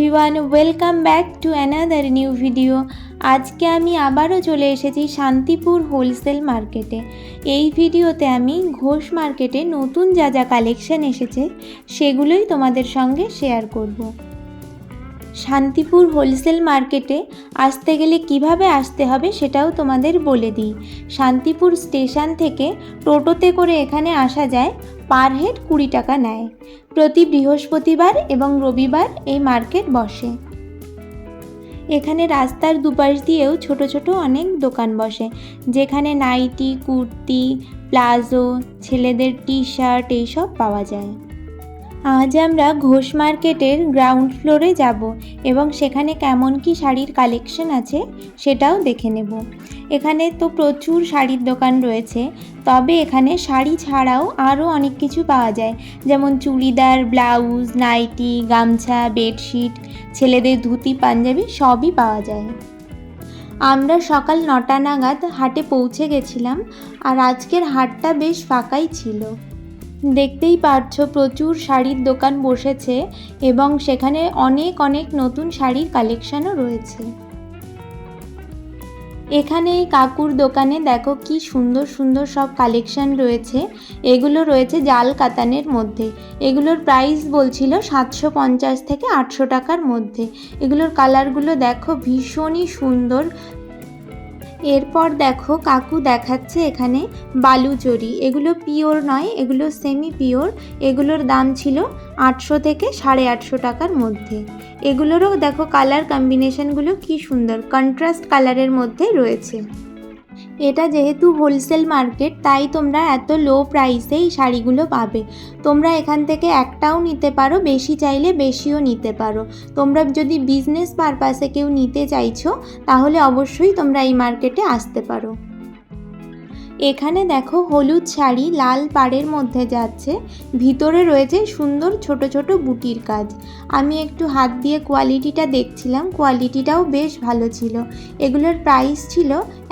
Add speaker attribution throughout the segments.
Speaker 1: Everyone, welcome back to another new video. আজকে আমি আবারও চলে এসেছি শান্তিপুর হোলসেল মার্কেটে। এই ভিডিওতে আমি ঘোষ মার্কেটে নতুন যা যা কালেকশন এসেছে সেগুলোই তোমাদের সঙ্গে শেয়ার করব। শান্তিপুর হোলসেল মার্কেটে আসতে গেলে কিভাবে আসতে হবে সেটাও তোমাদের বলে দিই। শান্তিপুর স্টেশন থেকে টোটোতে করে এখানে আসা যায়, পার হেড 20 টাকা নেয়। প্রতি বৃহস্পতিবার এবং রবিবার এই মার্কেট বসে। এখানে রাস্তার দুপাশ দিয়েও ছোট ছোট অনেক দোকান বসে, যেখানে নাইটি, কুর্তি, প্লাজো, ছেলেদের টি শার্ট এইসব পাওয়া যায়। আজ আমরা ঘোষ মার্কেটের গ্রাউন্ড ফ্লোরে যাব এবং সেখানে কেমন কি শাড়ির কালেকশন আছে সেটাও দেখে নেব। এখানে তো প্রচুর শাড়ির দোকান রয়েছে, তবে এখানে শাড়ি ছাড়াও আরও অনেক কিছু পাওয়া যায়, যেমন চুড়িদার, ব্লাউজ, নাইটি, গামছা, বেডশিট, ছেলেদের ধুতি, পাঞ্জাবি সবই পাওয়া যায়। আমরা সকাল 9টা নাগাদ হাটে পৌঁছে গেছিলাম, আর আজকের হাটটা বেশ ফাঁকাই ছিল। দেখতেই পারছো প্রচুর শাড়ির দোকান বসেছে এবং সেখানে অনেক অনেক নতুন শাড়ির কালেকশনও রয়েছে। এখানে এই কাকুর দোকানে দেখো কি সুন্দর সুন্দর সব কালেকশন রয়েছে। এগুলো রয়েছে জাল কাতানের মধ্যে। এগুলোর প্রাইস বলছিল 750 থেকে 800 টাকার মধ্যে। এগুলোর কালারগুলো দেখো ভীষণই সুন্দর। এরপর দেখো কাকু দেখাচ্ছে এখানে বালুচরি। এগুলো পিওর নয়, এগুলো সেমি পিওর। এগুলোর দাম ছিল 800 থেকে 850 টাকার মধ্যে। এগুলোরও দেখো কালার কম্বিনেশনগুলো কি সুন্দর, কন্ট্রাস্ট কালারের মধ্যে রয়েছে। এটা যেহেতু হোলসেল মার্কেট, তাই তোমরা এত লো প্রাইসে এই শাড়িগুলো পাবে। তোমরা এখান থেকে একটাও নিতে পারো, বেশি চাইলে বেশিও নিতে পারো। তোমরা যদি বিজনেস পারপাসে কেউ নিতে চাইছো তাহলে অবশ্যই তোমরা এই মার্কেটে আসতে পারো। এখানে দেখো হলুদ শাড়ি লাল পাড়ের মধ্যে যাচ্ছে, ভিতরে রয়েছে সুন্দর ছোট ছোট বুটির কাজ। আমি একটু হাত দিয়ে কোয়ালিটিটা দেখছিলাম, কোয়ালিটিটাও বেশ ভালো ছিল। এগুলোর প্রাইস ছিল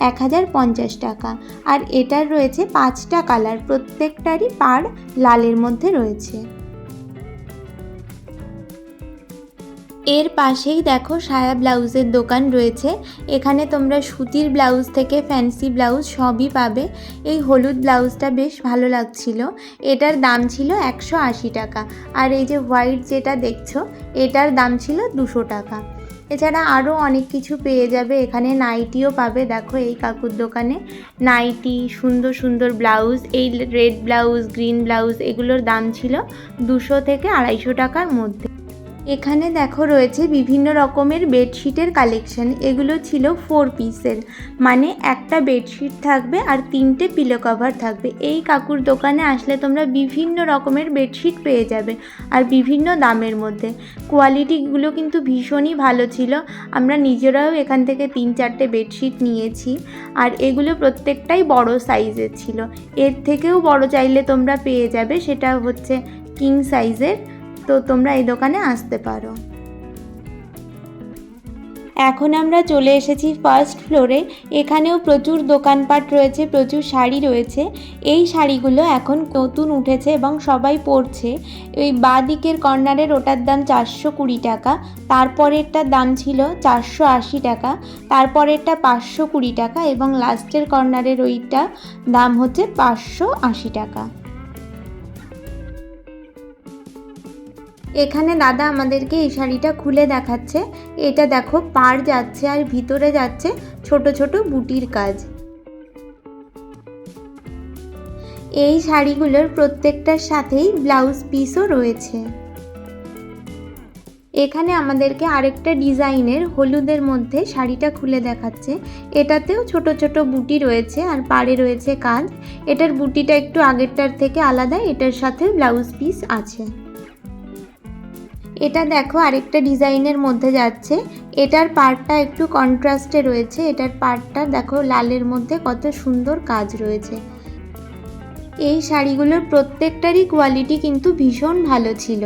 Speaker 1: 1050 টাকা, আর এটার রয়েছে 5টা কালার, প্রত্যেকটারই পাড় লালের মধ্যে রয়েছে। এর পাশেই দেখো সায়া ব্লাউজের দোকান রয়েছে। এখানে তোমরা সুতির ব্লাউজ থেকে ফ্যান্সি ব্লাউজ সবই পাবে। এই হলুদ ব্লাউজটা বেশ ভালো লাগছিল, এটার দাম ছিল 180 টাকা। আর এই যে হোয়াইট যেটা দেখছো এটার দাম ছিল 200 টাকা। এছাড়া আরও অনেক কিছু পেয়ে যাবে। এখানে নাইটিও পাবে, দেখো এই কাকুর দোকানে নাইটি, সুন্দর সুন্দর ব্লাউজ, এই রেড ব্লাউজ, গ্রিন ব্লাউজ, এগুলোর দাম ছিল 200 থেকে 250 টাকার মধ্যে। এখানে দেখো রয়েছে বিভিন্ন রকমের বেডশিটের কালেকশন। এগুলো ছিল 4 পিসের, মানে একটা বেডশিট থাকবে আর 3টে পিলো কভার থাকবে। এই কাকুর দোকানে আসলে তোমরা বিভিন্ন রকমের বেডশিট পেয়ে যাবে, আর বিভিন্ন দামের মধ্যে। কোয়ালিটিগুলো কিন্তু ভীষণই ভালো ছিল। আমরা নিজেরাও এখান থেকে 3-4টে বেডশিট নিয়েছি, আর এগুলো প্রত্যেকটাই বড় সাইজের ছিল। এর থেকেও বড় চাইলে তোমরা পেয়ে যাবে, সেটা হচ্ছে কিং সাইজের। তো তোমরা এই দোকানে আসতে পারো। এখন আমরা চলে এসেছি ফার্স্ট ফ্লোরে। এখানেও প্রচুর দোকানপাট রয়েছে, প্রচুর শাড়ি রয়েছে। এই শাড়িগুলো এখন নতুন উঠেছে এবং সবাই পরছে। এই বাঁ দিকের কর্নারের ওটার দাম 420 টাকা, তারপরেরটার দাম ছিল 480 টাকা, তারপরেরটা 520 টাকা এবং লাস্টের কর্নারের ওইটা দাম হচ্ছে 580 টাকা। এখানে দাদা আমাদেরকে এই শাড়িটা খুলে দেখাচ্ছে। এটা দেখো পাড় যাচ্ছে আর ভিতরে যাচ্ছে ছোট ছোট বুটির কাজ। এই শাড়িগুলোর প্রত্যেকটার সাথেই ব্লাউজ পিসও রয়েছে। এখানে আমাদেরকে আরেকটা ডিজাইনের হলুদের মধ্যে শাড়িটা খুলে দেখাচ্ছে। এটাতেও ছোট ছোট বুটি রয়েছে আর পাড়ে রয়েছে কাজ। এটার বুটিটা একটু আগেরটার থেকে আলাদা, এটার সাথে ব্লাউজ পিস আছে। এটা দেখো আরেকটা ডিজাইনের মধ্যে যাচ্ছে। এটার পাড়টা একটু কন্ট্রাস্টে রয়েছে। এটার পাড়টা দেখো লালের মধ্যে কত সুন্দর কাজ রয়েছে। এই শাড়িগুলোর প্রত্যেকটারই কোয়ালিটি কিন্তু ভীষণ ভালো ছিল।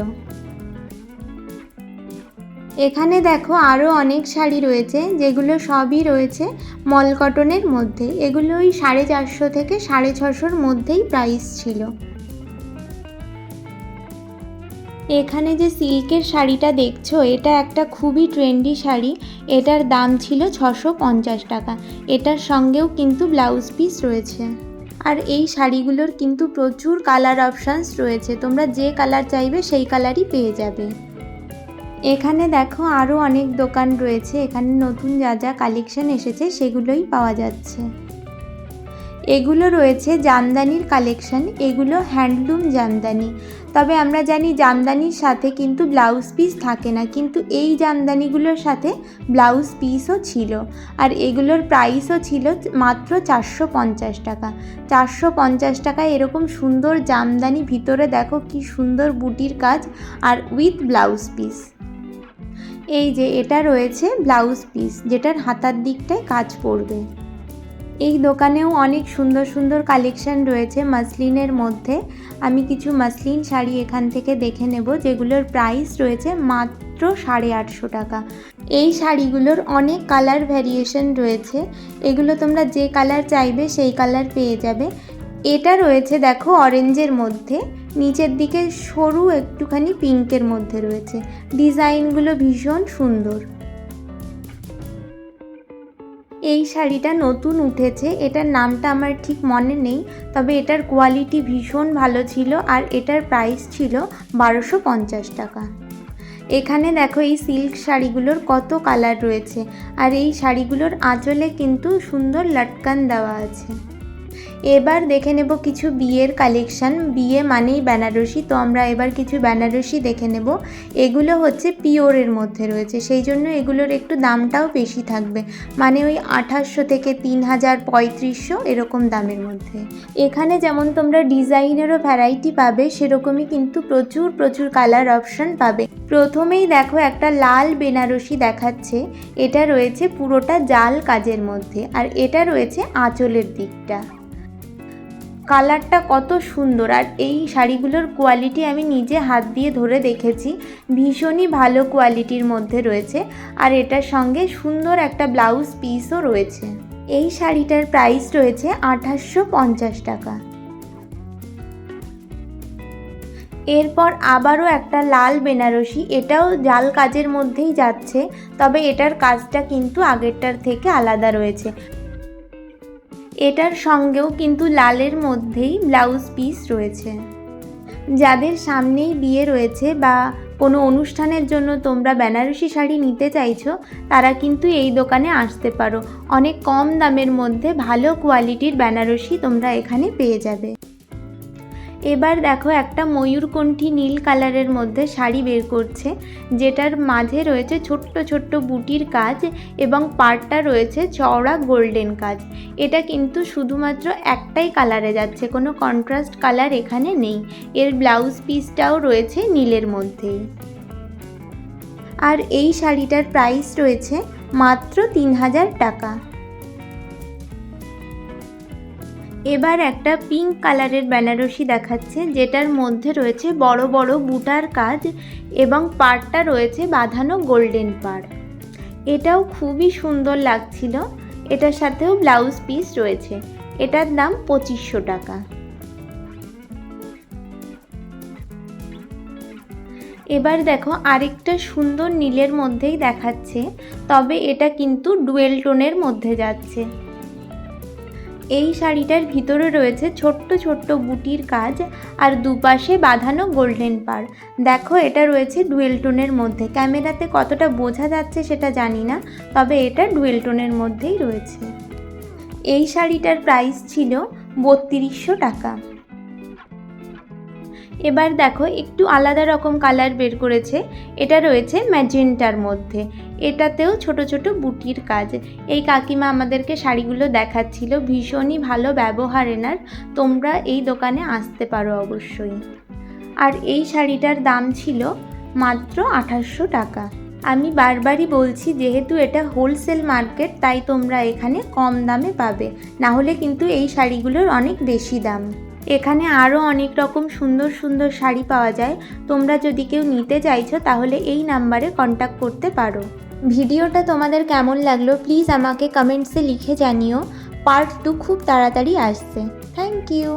Speaker 1: এখানে দেখো আরও অনেক শাড়ি রয়েছে, যেগুলো সবই রয়েছে মল কটনের মধ্যে। এগুলো ওই 450 থেকে 650-র মধ্যেই প্রাইস ছিল। এখানে যে সিল্কের শাড়িটা দেখছো, এটা একটা খুবই ট্রেন্ডি শাড়ি। এটার দাম ছিল 650 টাকা। এটার সঙ্গেও কিন্তু ব্লাউজ পিস রয়েছে। আর এই শাড়িগুলোর কিন্তু প্রচুর কালার অপশানস রয়েছে, তোমরা যে কালার চাইবে সেই কালারই পেয়ে যাবে। এখানে দেখো আরও অনেক দোকান রয়েছে, এখানে নতুন যা যা কালেকশন এসেছে সেগুলোই পাওয়া যাচ্ছে। এগুলো রয়েছে জামদানির কালেকশন, এগুলো হ্যান্ডলুম জামদানি। তবে আমরা জানি জামদানির সাথে কিন্তু ব্লাউজ পিস থাকে না, কিন্তু এই জামদানিগুলোর সাথে ব্লাউজ পিসও ছিল। আর এগুলোর প্রাইসও ছিল মাত্র 450 টাকা। 450 টাকায় এরকম সুন্দর জামদানি, ভিতরে দেখো কি সুন্দর বুটির কাজ আর উইথ ব্লাউজ পিস। এই যে এটা রয়েছে ব্লাউজ পিস, যেটার হাতার দিকটায় কাজ পড়বে। এই দোকানেও অনেক সুন্দর সুন্দর কালেকশন রয়েছে মাসলিনের মধ্যে। আমি কিছু মাসলিন শাড়ি এখান থেকে দেখে নেব, যেগুলোর প্রাইস রয়েছে মাত্র 850 টাকা। এই শাড়িগুলোর অনেক কালার ভ্যারিয়েশন রয়েছে, এগুলো তোমরা যে কালার চাইবে সেই কালার পেয়ে যাবে। এটা রয়েছে দেখো অরেঞ্জের মধ্যে, নিচের দিকে সরু একটুখানি পিঙ্কের মধ্যে রয়েছে। ডিজাইনগুলো ভীষণ সুন্দর। এই শাড়িটা নতুন উঠেছে, এটার নামটা আমার ঠিক মনে নেই, তবে এটার কোয়ালিটি ভীষণ ভালো ছিল আর এটার প্রাইস ছিল 1250 টাকা। এখানে দেখো এই সিল্ক শাড়িগুলোর কত কালার রয়েছে, আর এই শাড়িগুলোর আঁচলে কিন্তু সুন্দর লটকান দেওয়া আছে। এবার দেখে নেব কিছু বিয়ের কালেকশন। বিয়ে মানেই বেনারসি, তো আমরা এবার কিছু বেনারসি দেখে নেব। এগুলো হচ্ছে পিওরের মধ্যে রয়েছে, সেই জন্য এগুলোর একটু দামটাও বেশি থাকবে, মানে ওই 2800 থেকে 3000, 3500 এরকম দামের মধ্যে। এখানে যেমন তোমরা ডিজাইনেরও ভ্যারাইটি পাবে, সেরকমই কিন্তু প্রচুর প্রচুর কালার অপশান পাবে। প্রথমেই দেখো একটা লাল বেনারসি দেখাচ্ছে, এটা রয়েছে পুরোটা জাল কাজের মধ্যে, আর এটা রয়েছে আঁচলের দিকটা। কালারটা কত সুন্দর, আর এই শাড়িগুলোর কোয়ালিটি আমি নিজে হাত দিয়ে ধরে দেখেছি, ভীষণই ভালো কোয়ালিটির মধ্যে রয়েছে। আর এটার সঙ্গে সুন্দর একটা ব্লাউজ পিসও রয়েছে। এই শাড়িটার প্রাইস রয়েছে 2850 টাকা। এরপর আবারও একটা লাল বেনারসি, এটাও জাল কাজের মধ্যেই যাচ্ছে, তবে এটার কাজটা কিন্তু আগেরটার থেকে আলাদা রয়েছে। এটার সঙ্গেও কিন্তু লালের মধ্যেই ব্লাউজ পিস রয়েছে। যাদের সামনেই বিয়ে রয়েছে বা কোনো অনুষ্ঠানের জন্য তোমরা বেনারসি শাড়ি নিতে চাইছো, তারা কিন্তু এই দোকানে আসতে পারো। অনেক কম দামের মধ্যে ভালো কোয়ালিটির বেনারসি তোমরা এখানে পেয়ে যাবে। এবার দেখো একটা ময়ূরকণ্ঠী নীল কালারের মধ্যে শাড়ি বের করছে, যেটার মাঝে রয়েছে ছোট্ট ছোট্ট বুটির কাজ এবং পাড়টা রয়েছে চওড়া গোল্ডেন কাজ। এটা কিন্তু শুধুমাত্র একটাই কালারে যাচ্ছে, কোনো কন্ট্রাস্ট কালার এখানে নেই। এর ব্লাউজ পিসটাও রয়েছে নীলের মধ্যেই। আর এই শাড়িটার প্রাইস রয়েছে মাত্র 3000 টাকা। এবার একটা পিঙ্ক কালারের বেনারসি দেখাচ্ছে, যেটার মধ্যে রয়েছে বড় বড় বুটার কাজ এবং পাড়টা রয়েছে বাঁধানো গোল্ডেন পাড়। এটাও খুবই সুন্দর লাগছিল, এটার সাথেও ব্লাউজ পিস রয়েছে। এটার দাম 2500 টাকা। এবার দেখো আরেকটা সুন্দর নীলের মধ্যেই দেখাচ্ছে, তবে এটা কিন্তু ডুয়েল টোনের মধ্যে যাচ্ছে। এই শাড়িটার ভিতরে রয়েছে ছোট্ট ছোট্ট বুটির কাজ আর দুপাশে বাঁধানো গোল্ডেন পাড়। দেখো এটা রয়েছে ডুয়েল টোনের মধ্যে, ক্যামেরাতে কতটা বোঝা যাচ্ছে সেটা জানি না, তবে এটা ডুয়েল টোনের মধ্যেই রয়েছে। এই শাড়িটার প্রাইস ছিল 3200 টাকা। এবার দেখো একটু আলাদা রকম কালার বের করেছে, এটা রয়েছে ম্যাজেন্টার মধ্যে, এটাতেও ছোট ছোট বুটির কাজ। এই কাকিমা আমাদেরকে শাড়িগুলো দেখাচ্ছিল, ভীষণই ভালো ব্যবহার এনার, তোমরা এই দোকানে আসতে পারো অবশ্যই। আর এই শাড়িটার দাম ছিল মাত্র 2800 টাকা। আমি বারবারই বলছি, যেহেতু এটা হোলসেল মার্কেট, তাই তোমরা এখানে কম দামে পাবে, না হলে কিন্তু এই শাড়িগুলোর অনেক বেশি দাম। এখানে আরও অনেক রকম সুন্দর সুন্দর শাড়ি পাওয়া যায়, তোমরা যদি কেউ নিতে চাইছো তাহলে এই নাম্বারে কন্ট্যাক্ট করতে পারো। ভিডিওটা তোমাদের কেমন লাগলো প্লিজ আমাকে কমেন্টসে লিখে জানিও। পার্ট 2 খুব তাড়াতাড়ি আসছে। Thank you.